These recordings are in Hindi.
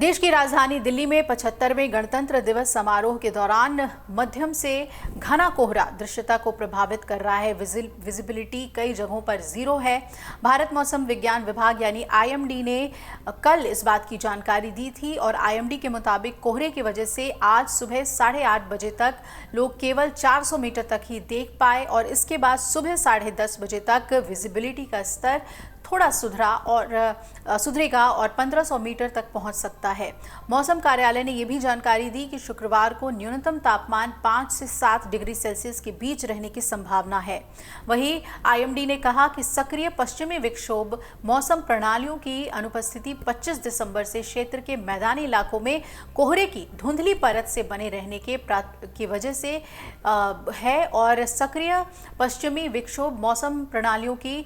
देश की राजधानी दिल्ली में 75वें गणतंत्र दिवस समारोह के दौरान मध्यम से घना कोहरा दृश्यता को प्रभावित कर रहा है। विजिबिलिटी कई जगहों पर जीरो है। भारत मौसम विज्ञान विभाग यानी आईएमडी ने कल इस बात की जानकारी दी थी और आईएमडी के मुताबिक कोहरे की वजह से आज सुबह 8:30 बजे तक लोग केवल 400 मीटर तक ही देख पाए और इसके बाद सुबह 10:30 बजे तक विजिबिलिटी का स्तर थोड़ा सुधरेगा और 1500 मीटर तक पहुंच सकता है। मौसम कार्यालय ने यह भी जानकारी दी कि शुक्रवार को न्यूनतम तापमान 5 से 7 डिग्री सेल्सियस के बीच रहने की संभावना है। वहीं आईएमडी ने कहा कि सक्रिय पश्चिमी विक्षोभ मौसम प्रणालियों की अनुपस्थिति 25 दिसंबर से क्षेत्र के मैदानी इलाकों में कोहरे की धुंधली परत से बने रहने की वजह से है और सक्रिय पश्चिमी विक्षोभ मौसम प्रणालियों की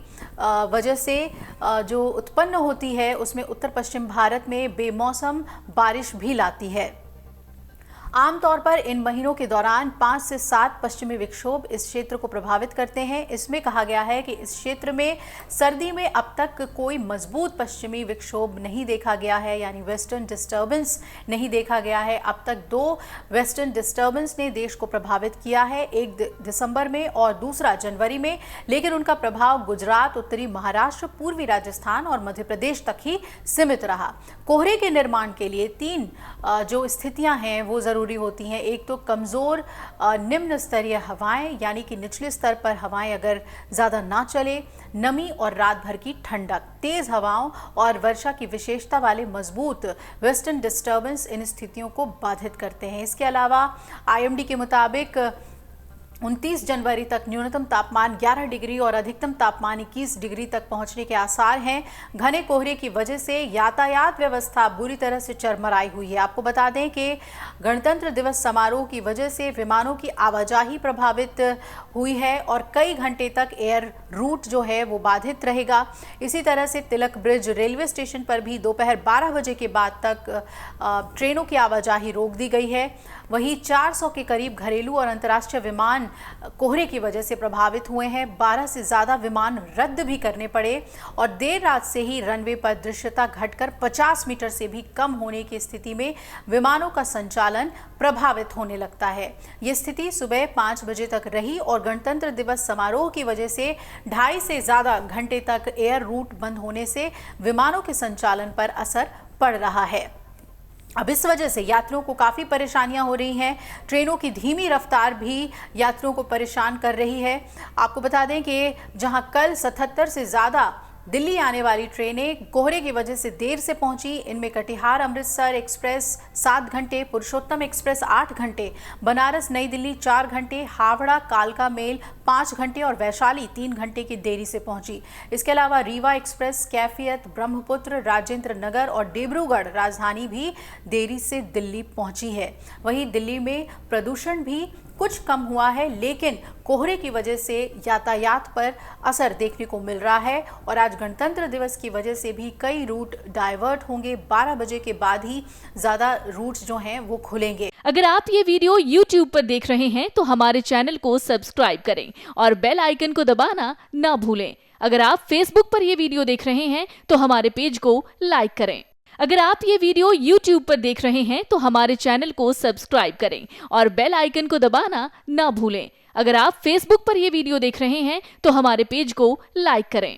वजह से जो उत्पन्न होती है उसमें उत्तर पश्चिम भारत में बेमौसम बारिश भी लाती है। आमतौर पर इन महीनों के दौरान 5 से 7 पश्चिमी विक्षोभ इस क्षेत्र को प्रभावित करते हैं। इसमें कहा गया है कि इस क्षेत्र में सर्दी में अब तक कोई मजबूत पश्चिमी विक्षोभ नहीं देखा गया है, यानी वेस्टर्न डिस्टर्बेंस नहीं देखा गया है। अब तक 2 वेस्टर्न डिस्टर्बेंस ने देश को प्रभावित किया है, एक दिसंबर में और दूसरा जनवरी में, लेकिन उनका प्रभाव गुजरात, उत्तरी महाराष्ट्र, पूर्वी राजस्थान और मध्य प्रदेश तक ही सीमित रहा। कोहरे के निर्माण के लिए 3 जो स्थितियां हैं वो जरूरी होती हैं। एक तो कमजोर निम्न स्तरीय हवाएं, यानी कि निचले स्तर पर हवाएं अगर ज्यादा ना चले, नमी और रात भर की ठंडक, तेज हवाओं और वर्षा की विशेषता वाले मजबूत वेस्टर्न डिस्टर्बेंस इन स्थितियों को बाधित करते हैं। इसके अलावा आईएमडी के मुताबिक 29 जनवरी तक न्यूनतम तापमान 11 डिग्री और अधिकतम तापमान 21 डिग्री तक पहुंचने के आसार हैं। घने कोहरे की वजह से यातायात व्यवस्था बुरी तरह से चरमराई हुई है। आपको बता दें कि गणतंत्र दिवस समारोह की वजह से विमानों की आवाजाही प्रभावित हुई है और कई घंटे तक एयर रूट जो है वो बाधित रहेगा। इसी तरह से तिलक ब्रिज रेलवे स्टेशन पर भी दोपहर 12 बजे के बाद तक ट्रेनों की आवाजाही रोक दी गई है। वहीं 400 के करीब घरेलू और अंतर्राष्ट्रीय विमान कोहरे की वजह से प्रभावित हुए हैं। 12 से ज्यादा विमान रद्द भी करने पड़े और देर रात से ही रनवे पर दृश्यता घटकर 50 मीटर से भी कम होने की स्थिति में विमानों का संचालन प्रभावित होने लगता है। ये स्थिति सुबह 5 बजे तक रही और गणतंत्र दिवस समारोह की वजह से 2.5 से ज्यादा घंटे तक एयर रूट बंद होने से विमानों के संचालन पर असर पड़ रहा है। अब इस वजह से यात्रियों को काफ़ी परेशानियां हो रही हैं। ट्रेनों की धीमी रफ्तार भी यात्रियों को परेशान कर रही है। आपको बता दें कि जहां कल 77 से ज़्यादा दिल्ली आने वाली ट्रेनें कोहरे की वजह से देर से पहुंची, इनमें कटिहार अमृतसर एक्सप्रेस 7 घंटे, पुरुषोत्तम एक्सप्रेस 8 घंटे, बनारस नई दिल्ली 4 घंटे, हावड़ा कालका मेल 5 घंटे और वैशाली 3 घंटे की देरी से पहुंची। इसके अलावा रीवा एक्सप्रेस, कैफियत, ब्रह्मपुत्र, राजेंद्र नगर और डिब्रूगढ़ राजधानी भी देरी से दिल्ली पहुंची है। वहीं दिल्ली में प्रदूषण भी कुछ कम हुआ है, लेकिन कोहरे की वजह से यातायात पर असर देखने को मिल रहा है और आज गणतंत्र दिवस की वजह से भी कई रूट डाइवर्ट होंगे। 12 बजे के बाद ही ज्यादा रूट्स जो हैं वो खुलेंगे। अगर आप ये वीडियो YouTube पर देख रहे हैं तो हमारे चैनल को सब्सक्राइब करें और बेल आइकन को दबाना ना भूलें। अगर आप Facebook पर ये वीडियो देख रहे हैं तो हमारे पेज को लाइक करें। अगर आप ये वीडियो YouTube पर देख रहे हैं तो हमारे चैनल को सब्सक्राइब करें और बेल आइकन को दबाना ना भूलें। अगर आप Facebook पर ये वीडियो देख रहे हैं तो हमारे पेज को लाइक करें।